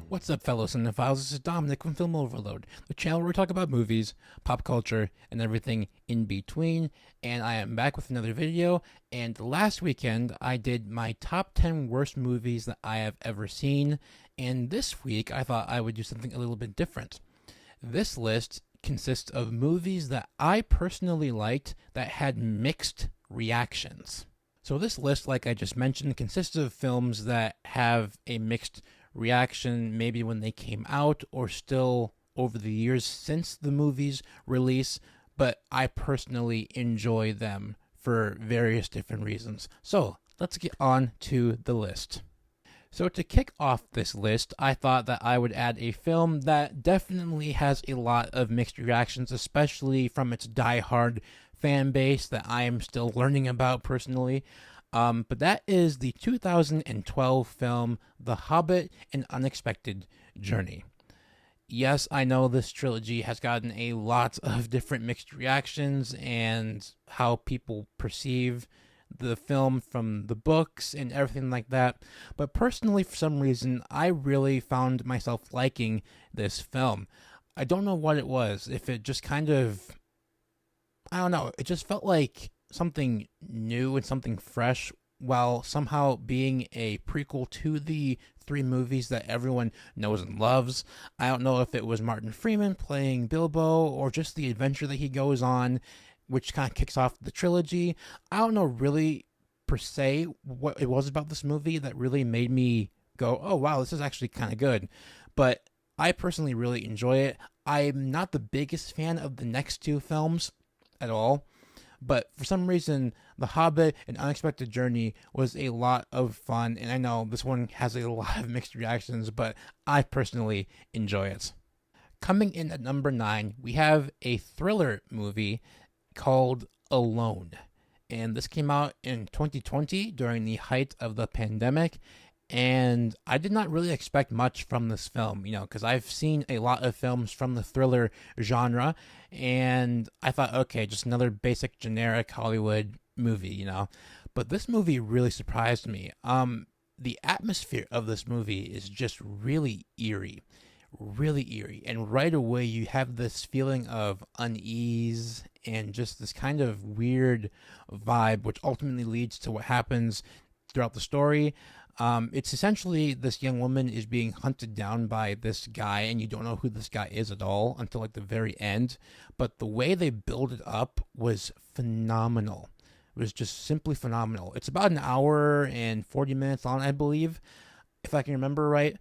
What's up, fellow cinephiles? This is Dominic from Film Overload, the channel where we talk about movies, pop culture, and everything in between. And I am back with another video. And last weekend, I did my top 10 worst movies that I have ever seen. And this week, I thought I would do something a little bit different. This list consists of movies that I personally liked that had mixed reactions. So, this list, like I just mentioned, consists of films that have a mixed reaction maybe when they came out or still over the years since the movie's release, but I personally enjoy them for various different reasons. So let's get on to the list. So to kick off this list, I thought that I would add a film that definitely has a lot of mixed reactions, especially from its die-hard fan base that I am still learning about personally. But that is the 2012 film The Hobbit: An Unexpected Journey. Yes, I know this trilogy has gotten a lot of different mixed reactions and how people perceive the film from the books and everything like that. But personally, for some reason, I really found myself liking this film. I don't know what it was. If it just kind of, I don't know, it just felt like something new and something fresh while somehow being a prequel to the three movies that everyone knows and loves. I don't know if it was Martin Freeman playing Bilbo or just the adventure that he goes on, which kind of kicks off the trilogy. I don't know really per se what it was about this movie that really made me go, oh wow, this is actually kind of good. But I personally really enjoy it. I'm not the biggest fan of the next two films at all. But for some reason, The Hobbit: An Unexpected Journey was a lot of fun. And I know this one has a lot of mixed reactions, but I personally enjoy it. Coming in at number 9, we have a thriller movie called Alone. And this came out in 2020 during the height of the pandemic. And I did not really expect much from this film, because I've seen a lot of films from the thriller genre, and I thought, okay, just another basic generic Hollywood movie. But this movie really surprised me. The atmosphere of this movie is just really eerie, and right away you have this feeling of unease and just this kind of weird vibe, which ultimately leads to what happens throughout the story. It's essentially this young woman is being hunted down by this guy, and you don't know who this guy is at all until like the very end. But the way they build it up was phenomenal. It was just simply phenomenal. It's about an hour and 40 minutes long, I believe, if I can remember right.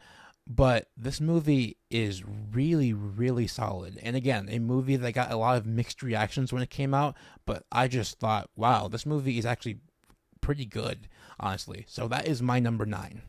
But this movie is really, really solid. And again, a movie that got a lot of mixed reactions when it came out. But I just thought, wow, this movie is actually pretty good, honestly. So that is my number 9.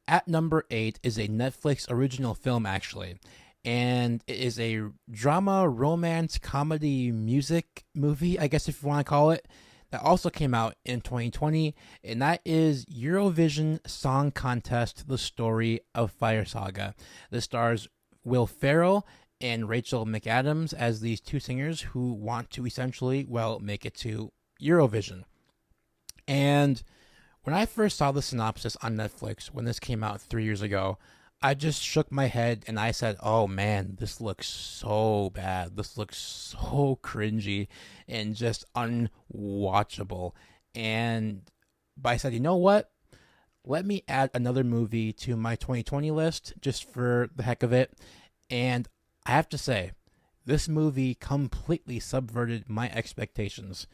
At number 8 is a Netflix original film, actually. And it is a drama, romance, comedy, music movie, I guess if you want to call it, that also came out in 2020. And that is Eurovision Song Contest: The Story of Fire Saga. This stars Will Ferrell and Rachel McAdams as these two singers who want to essentially, well, make it to Eurovision. And when I first saw the synopsis on Netflix when this came out 3 years ago, I just shook my head and I said, oh man, this looks so bad. This looks so cringy and just unwatchable. But I said, you know what? Let me add another movie to my 2020 list just for the heck of it. And I have to say, this movie completely subverted my expectations.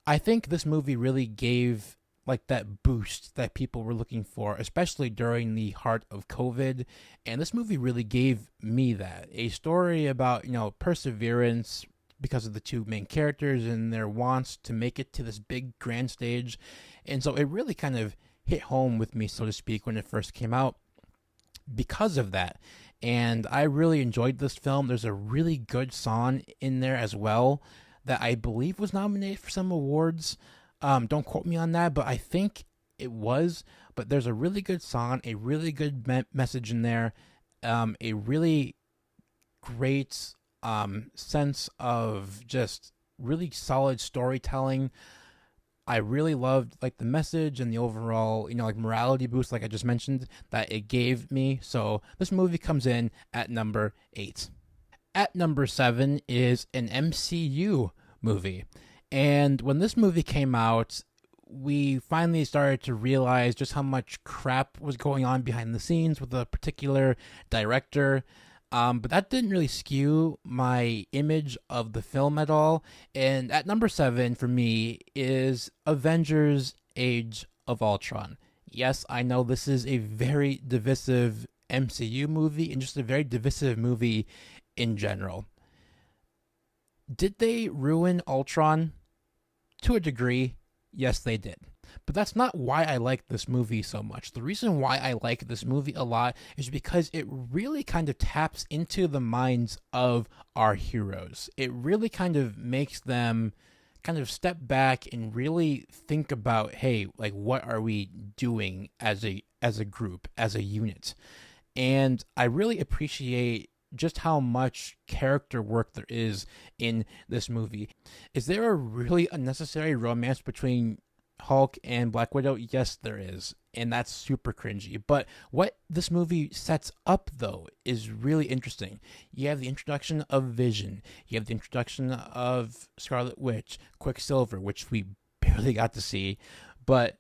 I think this movie really gave like that boost that people were looking for, especially during the heart of COVID. And this movie really gave me that. A story about, perseverance because of the two main characters and their wants to make it to this big grand stage. And so it really kind of hit home with me, so to speak, when it first came out because of that. And I really enjoyed this film. There's a really good song in there as well that I believe was nominated for some awards. Don't quote me on that, but I think it was. But there's a really good song, a really good message in there, a really great sense of just really solid storytelling. I really loved like the message and the overall, like morality boost, like I just mentioned, that it gave me. So this movie comes in at number 8. At number 7 is an MCU movie. And when this movie came out, we finally started to realize just how much crap was going on behind the scenes with a particular director. But that didn't really skew my image of the film at all. And at number 7 for me is Avengers Age of Ultron. Yes, I know this is a very divisive MCU movie and just a very divisive movie in general. Did they ruin Ultron? To a degree, yes, they did. But that's not why I like this movie so much. The reason why I like this movie a lot is because it really kind of taps into the minds of our heroes. It really kind of makes them kind of step back and really think about, hey, like what are we doing as a group, as a unit? And I really appreciate just how much character work there is in this movie. Is there a really unnecessary romance between Hulk and Black Widow? Yes, there is. And that's super cringy. But what this movie sets up, though, is really interesting. You have the introduction of Vision. You have the introduction of Scarlet Witch, Quicksilver, which we barely got to see. But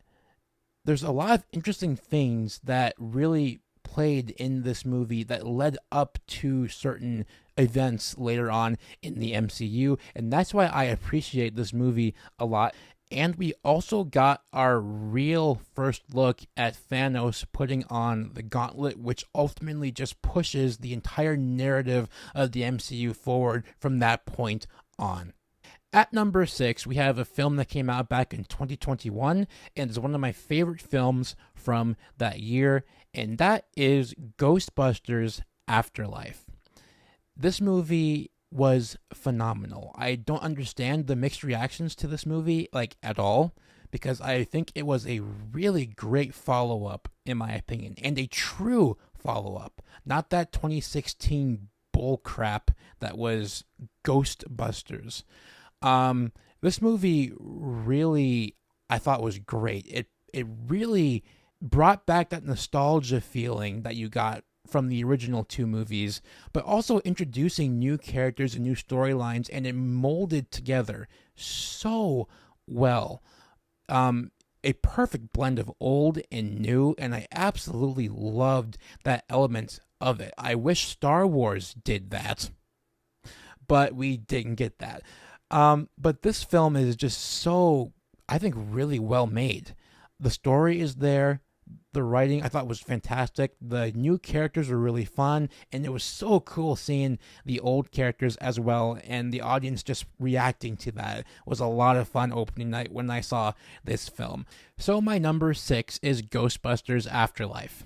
there's a lot of interesting things that really played in this movie that led up to certain events later on in the MCU, and that's why I appreciate this movie a lot. And we also got our real first look at Thanos putting on the gauntlet, which ultimately just pushes the entire narrative of the MCU forward from that point on. At number 6, we have a film that came out back in 2021 and is one of my favorite films from that year, and that is Ghostbusters Afterlife. This movie was phenomenal. I don't understand the mixed reactions to this movie, like, at all, because I think it was a really great follow-up, in my opinion, and a true follow-up. Not that 2016 bullcrap that was Ghostbusters. This movie really, I thought, was great. It really brought back that nostalgia feeling that you got from the original 2 movies, but also introducing new characters and new storylines, and it molded together so well. A perfect blend of old and new, and I absolutely loved that element of it. I wish Star Wars did that, but we didn't get that. But this film is just so, I think, really well made. The story is there. The writing I thought was fantastic. The new characters were really fun, and it was so cool seeing the old characters as well, and the audience just reacting to that. It was a lot of fun opening night when I saw this film. So my number 6 is Ghostbusters Afterlife.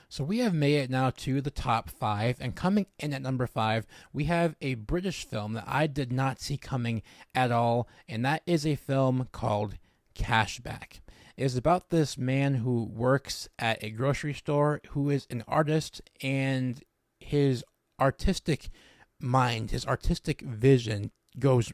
So we have made it now to the top 5, and coming in at number 5, we have a British film that I did not see coming at all, and that is a film called Cashback. It is about this man who works at a grocery store who is an artist, and his artistic mind, his artistic vision goes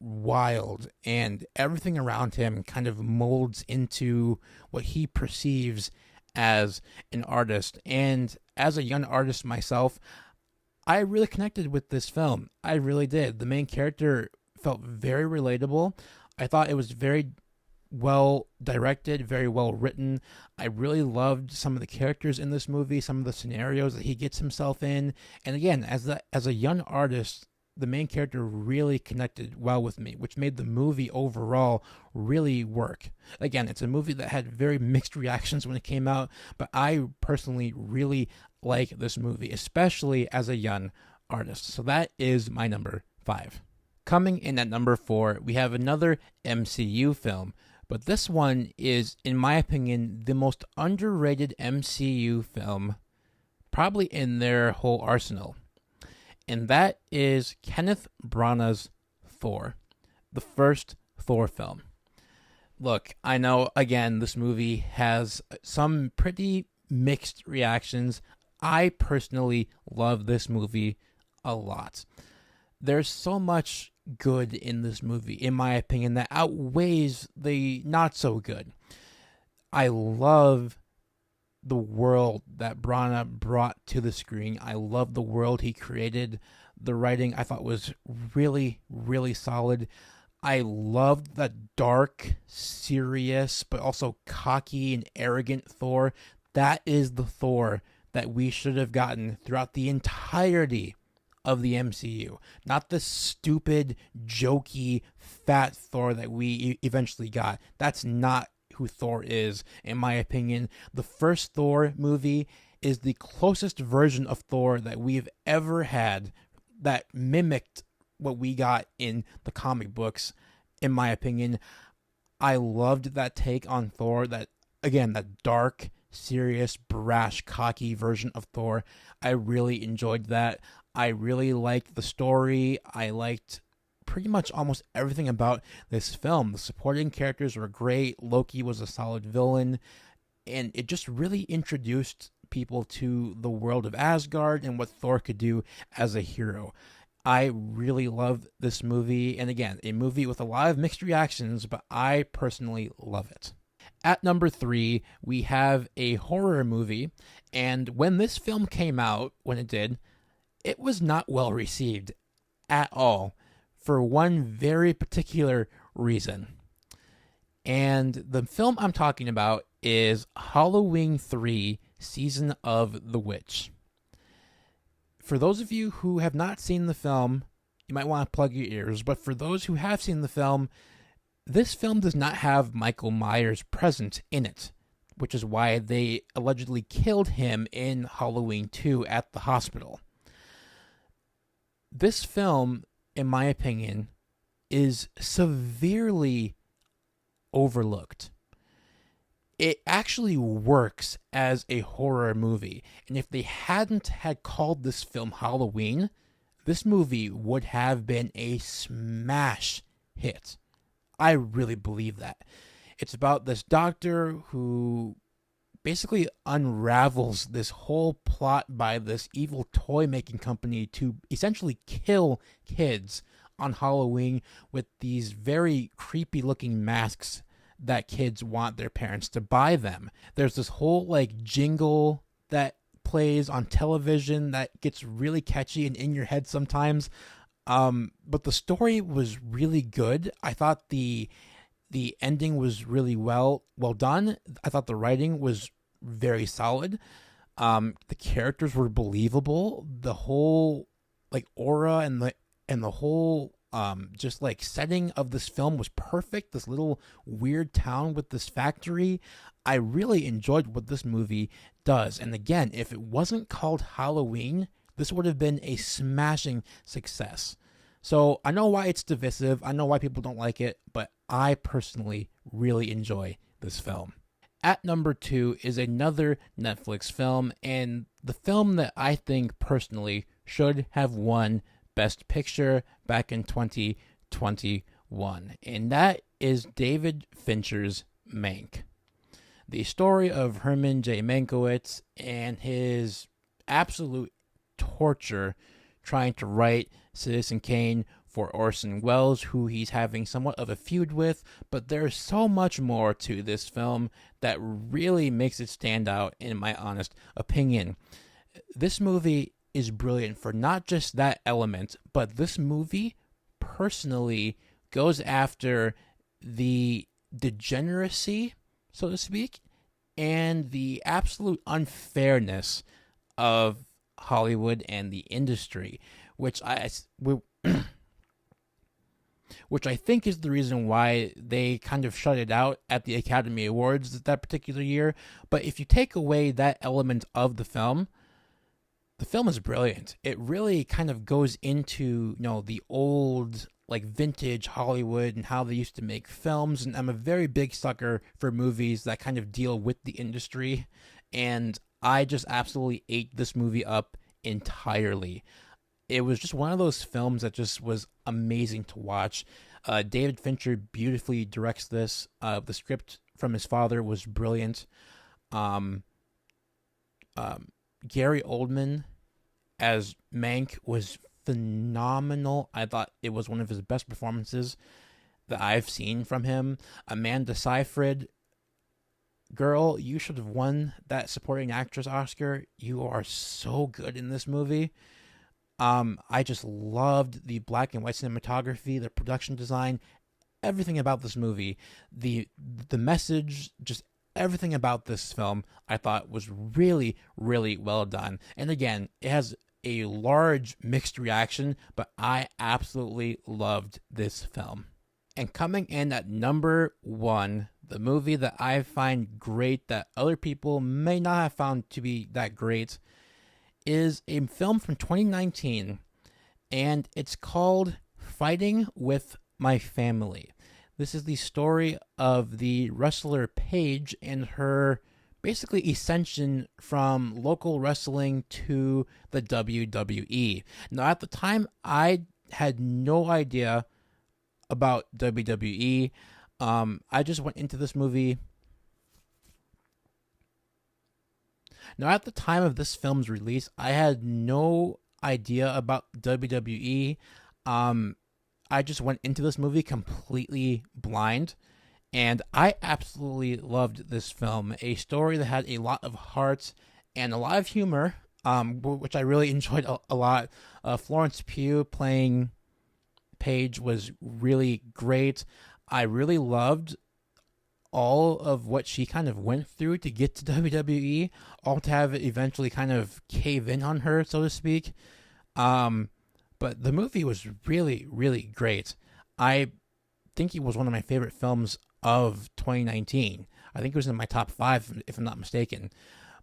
wild, and everything around him kind of molds into what he perceives as an artist. And as a young artist myself, I really connected with this film. I really did. The main character felt very relatable. I thought it was very well directed, very well written. I really loved some of the characters in this movie, some of the scenarios that he gets himself in. And again, as a young artist, the main character really connected well with me, which made the movie overall really work. Again, it's a movie that had very mixed reactions when it came out, but I personally really like this movie, especially as a young artist. So that is my number 5. Coming in at number 4, we have another MCU film, but this one is, in my opinion, the most underrated MCU film probably in their whole arsenal. And that is Kenneth Branagh's Thor, the first Thor film. Look, I know, again, this movie has some pretty mixed reactions. I personally love this movie a lot. There's so much good in this movie, in my opinion, that outweighs the not so good. I love the world that Branagh brought to the screen. I love the world he created. The writing I thought was really, really solid. I loved the dark, serious, but also cocky and arrogant Thor. That is the Thor that we should have gotten throughout the entirety of the MCU. Not the stupid, jokey, fat Thor that we eventually got. That's not who Thor is, in my opinion. The first Thor movie is the closest version of Thor that we've ever had that mimicked what we got in the comic books, in my opinion. I loved that take on Thor, that, again, that dark, serious, brash, cocky version of Thor. I really enjoyed that. I really liked the story. I liked pretty much almost everything about this film. The supporting characters were great. Loki was a solid villain, and it just really introduced people to the world of Asgard and what Thor could do as a hero. I really love this movie, and again, a movie with a lot of mixed reactions, but I personally love it. At number 3, we have a horror movie, and when this film came out, when it did, it was not well received at all, for one very particular reason. And the film I'm talking about is Halloween 3: Season of the Witch. For those of you who have not seen the film, you might want to plug your ears, but for those who have seen the film, this film does not have Michael Myers present in it, which is why they allegedly killed him in Halloween 2 at the hospital. This film, in my opinion, is severely overlooked. It actually works as a horror movie, and if they hadn't had called this film Halloween, this movie would have been a smash hit. I really believe that. It's about this doctor who basically unravels this whole plot by this evil toy-making company to essentially kill kids on Halloween with these very creepy-looking masks that kids want their parents to buy them. There's this whole jingle that plays on television that gets really catchy and in your head sometimes. But the story was really good. I thought the ending was really well done. I thought the writing was very solid. The characters were believable. The whole aura and the whole just setting of this film was perfect. This little weird town with this factory. I really enjoyed what this movie does. And again, if it wasn't called Halloween, this would have been a smashing success. So I know why it's divisive. I know why people don't like it, but I personally really enjoy this film. At number 2 is another Netflix film, and the film that I think personally should have won Best Picture back in 2021, and that is David Fincher's Mank. The story of Herman J. Mankiewicz and his absolute torture trying to write Citizen Kane for Orson Welles, who he's having somewhat of a feud with, but there's so much more to this film that really makes it stand out, in my honest opinion. This movie is brilliant for not just that element, but this movie personally goes after the degeneracy, so to speak, and the absolute unfairness of Hollywood and the industry, which I think is the reason why they kind of shut it out at the Academy Awards that particular year. But if you take away that element of the film is brilliant. It really kind of goes into, the old, vintage Hollywood and how they used to make films. And I'm a very big sucker for movies that kind of deal with the industry. And I just absolutely ate this movie up entirely. It was just one of those films that just was amazing to watch. David Fincher beautifully directs this. The script from his father was brilliant. Gary Oldman as Mank was phenomenal. I thought it was one of his best performances that I've seen from him. Amanda Seyfried, girl, you should have won that supporting actress Oscar. You are so good in this movie. I just loved the black and white cinematography, the production design, everything about this movie, the message, just everything about this film I thought was really, really well done. And again, it has a large mixed reaction, but I absolutely loved this film. And coming in at number 1, the movie that I find great that other people may not have found to be that great, is a film from 2019, and it's called Fighting with My Family. This is the story of the wrestler Paige and her basically ascension from local wrestling to the WWE. Now, at the time, I had no idea about WWE. I just went into this movie. Now, at the time of this film's release, I had no idea about WWE. I just went into this movie completely blind, and I absolutely loved this film. A story that had a lot of heart and a lot of humor, which I really enjoyed a lot. Florence Pugh playing Paige was really great. I really loved all of what she kind of went through to get to WWE, all to have it eventually kind of cave in on her, so to speak. But the movie was really, really great. I think it was one of my favorite films of 2019. I think it was in my top 5, if I'm not mistaken.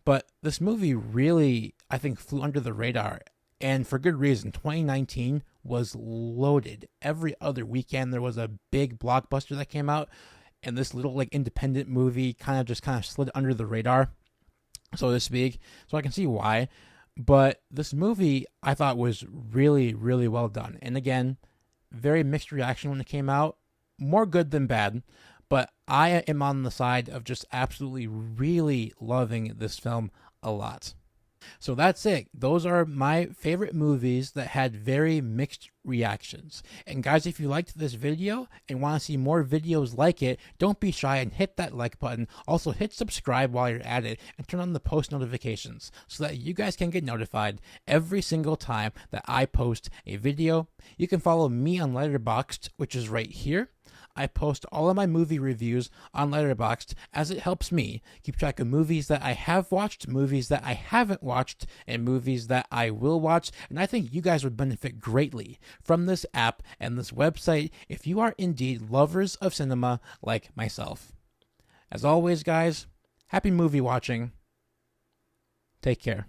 But this movie really, I think, flew under the radar, and for good reason. 2019 was loaded. Every other weekend there was a big blockbuster that came out, and this little like independent movie kind of slid under the radar, so to speak. So I can see why. But this movie I thought was really, really well done. And again, very mixed reaction when it came out. More good than bad. But I am on the side of just absolutely really loving this film a lot. So that's it. Those are my favorite movies that had very mixed reactions. And guys, if you liked this video and want to see more videos like it, don't be shy and hit that like button. Also hit subscribe while you're at it and turn on the post notifications so that you guys can get notified every single time that I post a video. You can follow me on Letterboxd, which is right here. I post all of my movie reviews on Letterboxd as it helps me keep track of movies that I have watched, movies that I haven't watched, and movies that I will watch. And I think you guys would benefit greatly from this app and this website if you are indeed lovers of cinema like myself. As always, guys, happy movie watching. Take care.